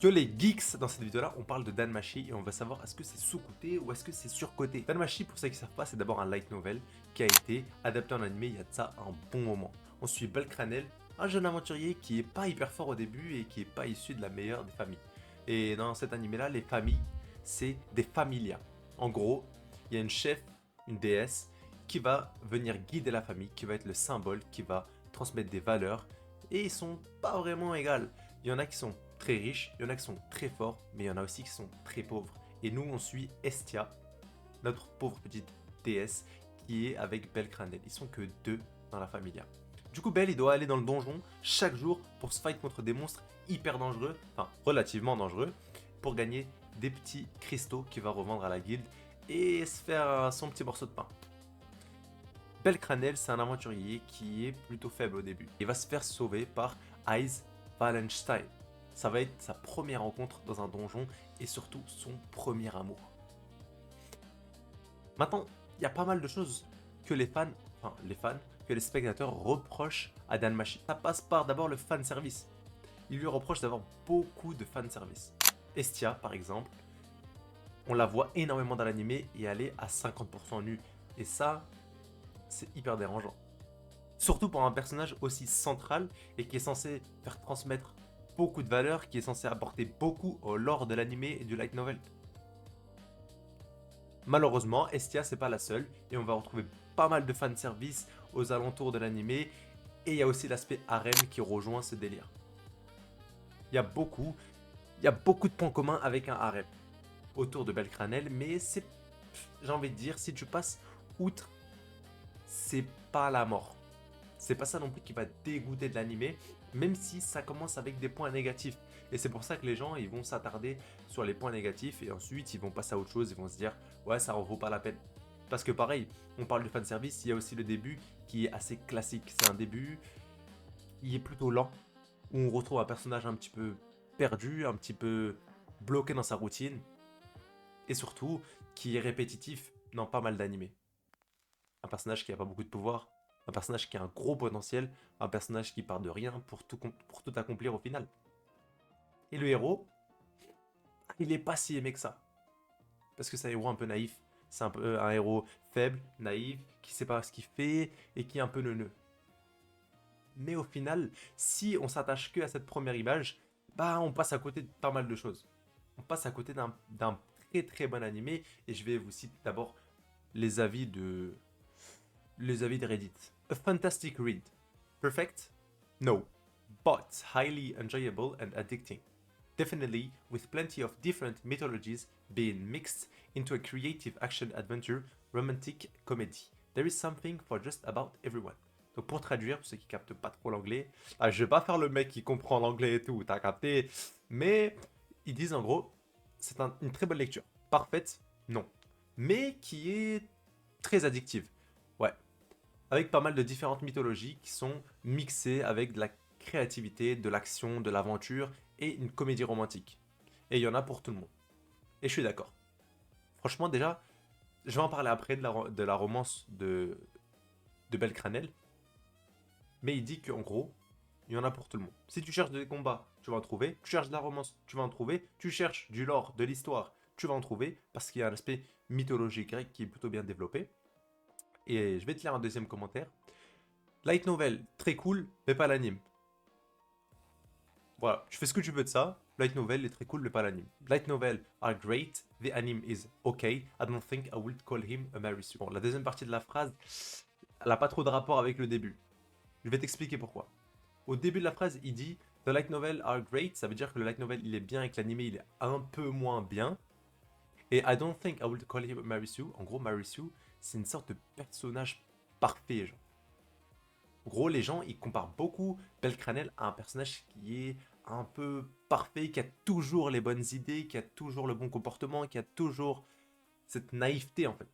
Yo les geeks, dans cette vidéo là on parle de Danmachi et on va savoir est-ce que c'est sous-coté ou est-ce que c'est surcoté. Danmachi, pour ceux qui ne savent pas, c'est d'abord un light novel qui a été adapté en animé il y a de ça un bon moment. On suit Belcranel, un jeune aventurier qui est pas hyper fort au début et qui est pas issu de la meilleure des familles. Et dans cet animé là, les familles, c'est des familias. En gros, il y a une chef, une déesse, qui va venir guider la famille, qui va être le symbole, qui va transmettre des valeurs, et ils sont pas vraiment égales. Il y en a qui sont très riches, il y en a qui sont très forts, mais il y en a aussi qui sont très pauvres. Et nous, on suit Estia, notre pauvre petite déesse, qui est avec Belcranel. Ils sont que deux dans la familia. Du coup, Belle, il doit aller dans le donjon chaque jour pour se fight contre des monstres hyper dangereux, enfin relativement dangereux, pour gagner des petits cristaux qu'il va revendre à la guilde et se faire son petit morceau de pain. Belcranel, c'est un aventurier qui est plutôt faible au début. Il va se faire sauver par Eyes Wallenstein. Ça va être sa première rencontre dans un donjon et surtout son premier amour. Maintenant, il y a pas mal de choses que que les spectateurs reprochent à Danmachi. Ça passe par d'abord le fan service. Il lui reproche d'avoir beaucoup de fan service. Estia, par exemple, on la voit énormément dans l'animé et elle est à 50% nue. Et ça, c'est hyper dérangeant. Surtout pour un personnage aussi central et qui est censé faire transmettre beaucoup de valeurs, qui est censé apporter beaucoup au lore de l'animé et du light novel. Malheureusement, Estia c'est pas la seule et on va retrouver pas mal de fanservice aux alentours de l'animé et il y a aussi l'aspect harem qui rejoint ce délire. Il y a beaucoup, il y a beaucoup de points communs avec un harem autour de Belcranel, mais c'est, j'ai envie de dire, si tu passes outre, c'est pas la mort. C'est pas ça non plus qui va dégoûter de l'animé, même si ça commence avec des points négatifs. Et c'est pour ça que les gens ils vont s'attarder sur les points négatifs et ensuite ils vont passer à autre chose, ils vont se dire ouais ça en vaut pas la peine. Parce que pareil, on parle du fanservice, il y a aussi le début qui est assez classique. C'est un début qui est plutôt lent, où on retrouve un personnage un petit peu perdu, un petit peu bloqué dans sa routine, et surtout qui est répétitif dans pas mal d'animés. Un personnage qui n'a pas beaucoup de pouvoir, un personnage qui a un gros potentiel, un personnage qui part de rien pour tout accomplir au final. Et le héros, il est pas si aimé que ça. Parce que c'est un héros un peu naïf. C'est un peu un héros faible, naïf, qui sait pas ce qu'il fait et qui est un peu neuneux. Mais au final, si on s'attache que à cette première image, bah on passe à côté de pas mal de choses. On passe à côté d'un très très bon animé et je vais vous citer d'abord les avis de Reddit. A fantastic read. Perfect? No. But highly enjoyable and addicting. Definitely with plenty of different mythologies being mixed into a creative action adventure romantic comedy. There is something for just about everyone. Donc pour traduire, pour ceux qui captent pas trop l'anglais, je vais pas faire le mec qui comprend l'anglais et tout, t'as capté, mais ils disent en gros, c'est une très bonne lecture. Parfaite, non. Mais qui est très addictive. Ouais, avec pas mal de différentes mythologies qui sont mixées avec de la créativité, de l'action, de l'aventure et une comédie romantique. Et il y en a pour tout le monde. Et je suis d'accord. Franchement, déjà, je vais en parler après de la romance de Belcranel, mais il dit qu'en gros, il y en a pour tout le monde. Si tu cherches des combats, tu vas en trouver. Tu cherches de la romance, tu vas en trouver. Tu cherches du lore, de l'histoire, tu vas en trouver, parce qu'il y a un aspect mythologique grec qui est plutôt bien développé. Et je vais te lire un deuxième commentaire. Light novel, très cool, mais pas l'anime. Voilà, tu fais ce que tu veux de ça. Light novel est très cool, mais pas l'anime. Light novel are great, the anime is okay. I don't think I would call him a Marisu. Bon, la deuxième partie de la phrase, elle n'a pas trop de rapport avec le début. Je vais t'expliquer pourquoi. Au début de la phrase, il dit The light novel are great, ça veut dire que le light novel il est bien et que l'anime il est un peu moins bien. Et I don't think I would call him a Marisu. En gros, Marisu, c'est une sorte de personnage parfait, genre. En gros, les gens, ils comparent beaucoup Belcranel à un personnage qui est un peu parfait, qui a toujours les bonnes idées, qui a toujours le bon comportement, qui a toujours cette naïveté, en fait.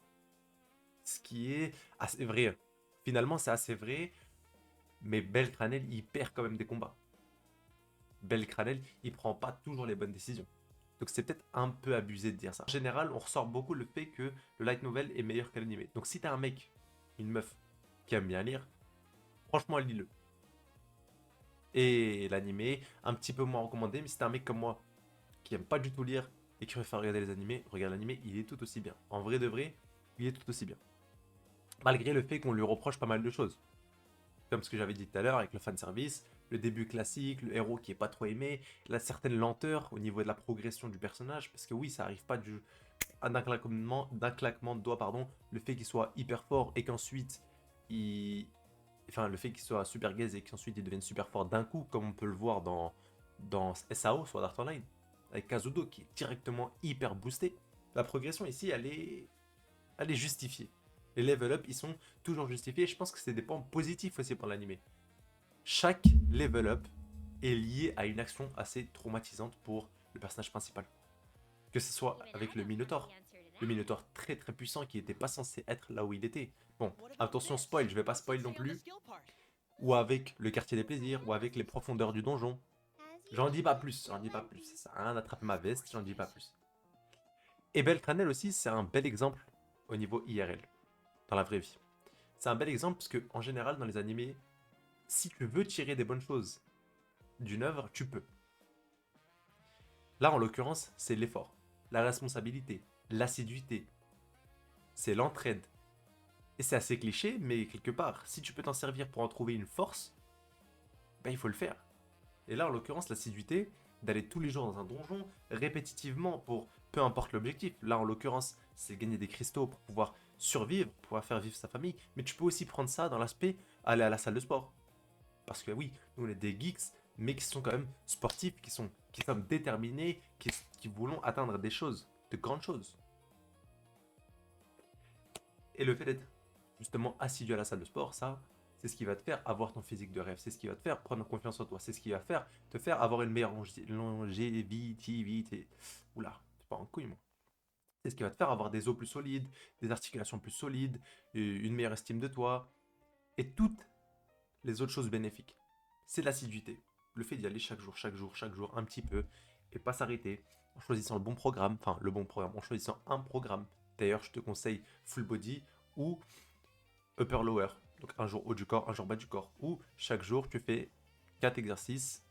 Ce qui est assez vrai. Finalement, c'est assez vrai, mais Belcranel, il perd quand même des combats. Belcranel, il prend pas toujours les bonnes décisions. Donc c'est peut-être un peu abusé de dire ça. En général, on ressort beaucoup le fait que le light novel est meilleur que l'animé. Donc si t'as un mec, une meuf, qui aime bien lire, franchement, lis-le. Et l'animé, un petit peu moins recommandé, mais si t'es un mec comme moi qui aime pas du tout lire et qui préfère regarder les animés, regarde l'animé, il est tout aussi bien. En vrai de vrai, il est tout aussi bien. Malgré le fait qu'on lui reproche pas mal de choses. Comme ce que j'avais dit tout à l'heure avec le fanservice, le début classique, le héros qui est pas trop aimé, la certaine lenteur au niveau de la progression du personnage, parce que oui, ça arrive pas d'un claquement de doigts, pardon, le fait qu'il soit hyper fort et qu'ensuite enfin le fait qu'il soit super gaze et qu'ensuite il devienne super fort d'un coup, comme on peut le voir dans SAO, Sword Art Online, avec Kazudo qui est directement hyper boosté. La progression ici, elle est justifiée. Les level up, ils sont toujours justifiés. Je pense que c'est des points positifs aussi pour l'animé. Chaque level up est lié à une action assez traumatisante pour le personnage principal. Que ce soit avec le Minotaur. Le Minotaur très très puissant qui n'était pas censé être là où il était. Bon, attention spoil, je vais pas spoil non plus. Ou avec le quartier des plaisirs, ou avec les profondeurs du donjon. J'en dis pas plus, j'en dis pas plus. Ça sert à rien d'attraper ma veste, j'en dis pas plus. Et Beltranel aussi, c'est un bel exemple au niveau IRL, dans la vraie vie. C'est un bel exemple parce que, en général, dans les animés, si tu veux tirer des bonnes choses d'une œuvre, tu peux. Là, en l'occurrence, c'est l'effort, la responsabilité, l'assiduité, c'est l'entraide. Et c'est assez cliché, mais quelque part, si tu peux t'en servir pour en trouver une force, ben il faut le faire. Et là, en l'occurrence, l'assiduité, d'aller tous les jours dans un donjon, répétitivement, pour peu importe l'objectif. Là, en l'occurrence, c'est gagner des cristaux pour pouvoir survivre, pour pouvoir faire vivre sa famille. Mais tu peux aussi prendre ça dans l'aspect aller à la salle de sport. Parce que oui, nous on est des geeks, mais qui sont quand même sportifs, qui sont déterminés, qui voulons atteindre des choses, de grandes choses. Et le fait d'être justement assidu à la salle de sport, ça, c'est ce qui va te faire avoir ton physique de rêve, c'est ce qui va te faire prendre confiance en toi, c'est ce qui va te faire avoir une meilleure longévité. Oula, c'est pas en couille moi. C'est ce qui va te faire avoir des os plus solides, des articulations plus solides, une meilleure estime de toi, et toutes les autres choses bénéfiques. C'est l'assiduité. Le fait d'y aller chaque jour, un petit peu, et pas s'arrêter, en choisissant le bon programme, en choisissant un programme. D'ailleurs, je te conseille full body ou upper lower. Donc un jour haut du corps, un jour bas du corps. Ou chaque jour, tu fais 4 exercices,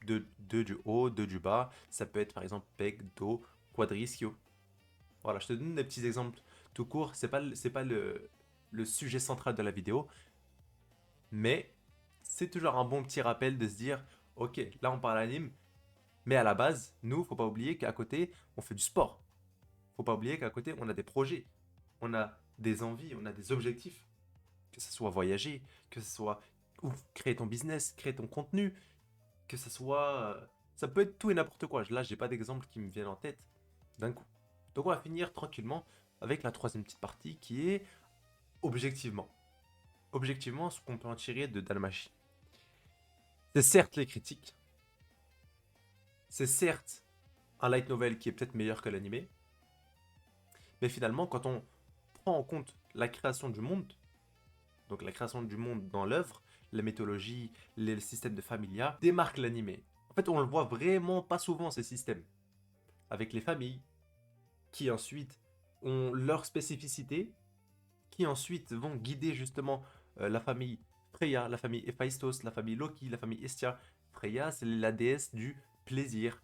2 du haut, 2 du bas. Ça peut être par exemple pec, dos, quadriceps. Voilà, je te donne des petits exemples tout court. C'est pas le sujet central de la vidéo, mais c'est toujours un bon petit rappel de se dire, ok, là on parle anime, mais à la base, nous, faut pas oublier qu'à côté, on fait du sport. Faut pas oublier qu'à côté, on a des projets, on a des envies, on a des objectifs. Que ce soit voyager, que ce soit créer ton business, créer ton contenu, que ce soit... ça peut être tout et n'importe quoi. Là, j'ai pas d'exemple qui me viennent en tête d'un coup. Donc on va finir tranquillement avec la troisième petite partie qui est objectivement. Objectivement, ce qu'on peut en tirer de Dalmachi. C'est certes les critiques, c'est certes un light novel qui est peut-être meilleur que l'animé, mais finalement, quand on prend en compte la création du monde, donc la création du monde dans l'œuvre, la mythologie, les systèmes de familia, démarque l'animé. En fait, on le voit vraiment pas souvent ces systèmes. Avec les familles, qui ensuite ont leur spécificité, qui ensuite vont guider justement la famille Freya, la famille Héphaïstos, la famille Loki, la famille Hestia. Freya, c'est la déesse du plaisir,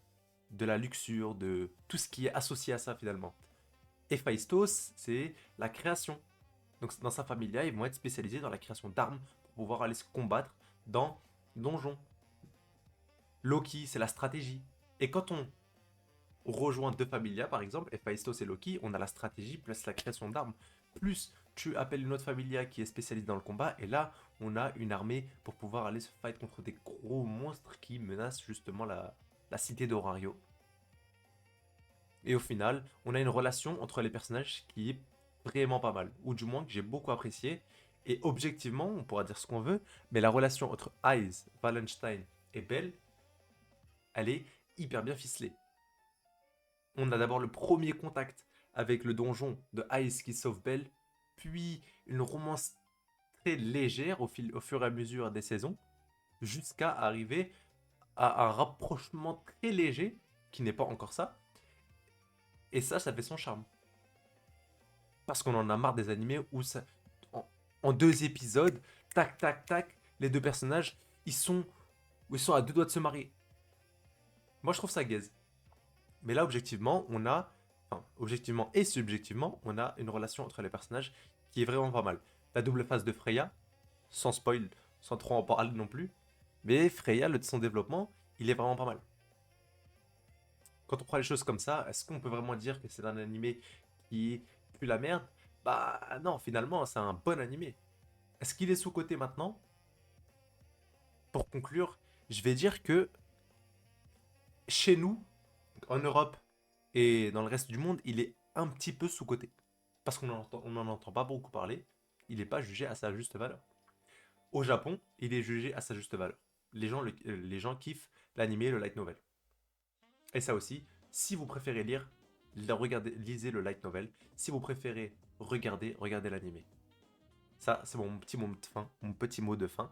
de la luxure, de tout ce qui est associé à ça finalement. Héphaïstos, c'est la création. Donc dans sa famille-là, ils vont être spécialisés dans la création d'armes pour pouvoir aller se combattre dans donjons. Loki, c'est la stratégie. Et quand on rejoint deux familias, par exemple, Héphaïstos et Loki, on a la stratégie plus la création d'armes. Plus tu appelles une autre familia qui est spécialisée dans le combat, et là, on a une armée pour pouvoir aller se fight contre des gros monstres qui menacent justement la cité d'Orario. Et au final, on a une relation entre les personnages qui est vraiment pas mal, ou du moins que j'ai beaucoup apprécié. Et objectivement, on pourra dire ce qu'on veut, mais la relation entre Eyes, Wallenstein et Belle, elle est hyper bien ficelée. On a d'abord le premier contact avec le donjon de Eyes qui sauve Belle, puis une romance très légère au fur et à mesure des saisons, jusqu'à arriver à un rapprochement très léger, qui n'est pas encore ça, et ça fait son charme. Parce qu'on en a marre des animés où ça, en deux épisodes, tac, tac, tac, les deux personnages, ils sont à deux doigts de se marier. Moi, je trouve ça gaze. Mais là, objectivement, objectivement et subjectivement, on a une relation entre les personnages qui est vraiment pas mal. La double face de Freya, sans spoil, sans trop en parler non plus, mais Freya, son développement, il est vraiment pas mal. Quand on prend les choses comme ça, est-ce qu'on peut vraiment dire que c'est un animé qui pue la merde? Bah non, finalement, c'est un bon animé. Est-ce qu'il est sous-coté maintenant? Pour conclure, je vais dire que chez nous, en Europe et dans le reste du monde, il est un petit peu sous-coté. Parce on n'en entend pas beaucoup parler, il n'est pas jugé à sa juste valeur. Au Japon, il est jugé à sa juste valeur. Les gens kiffent l'animé, le light novel. Et ça aussi, si vous préférez lire, lisez le light novel. Si vous préférez regardez l'animé. Ça, c'est mon petit mot de fin.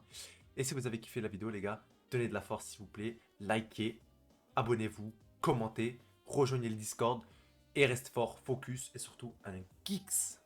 Et si vous avez kiffé la vidéo, les gars, donnez de la force s'il vous plaît, likez, abonnez-vous, commentez, rejoignez le Discord et restez fort, focus et surtout un geeks.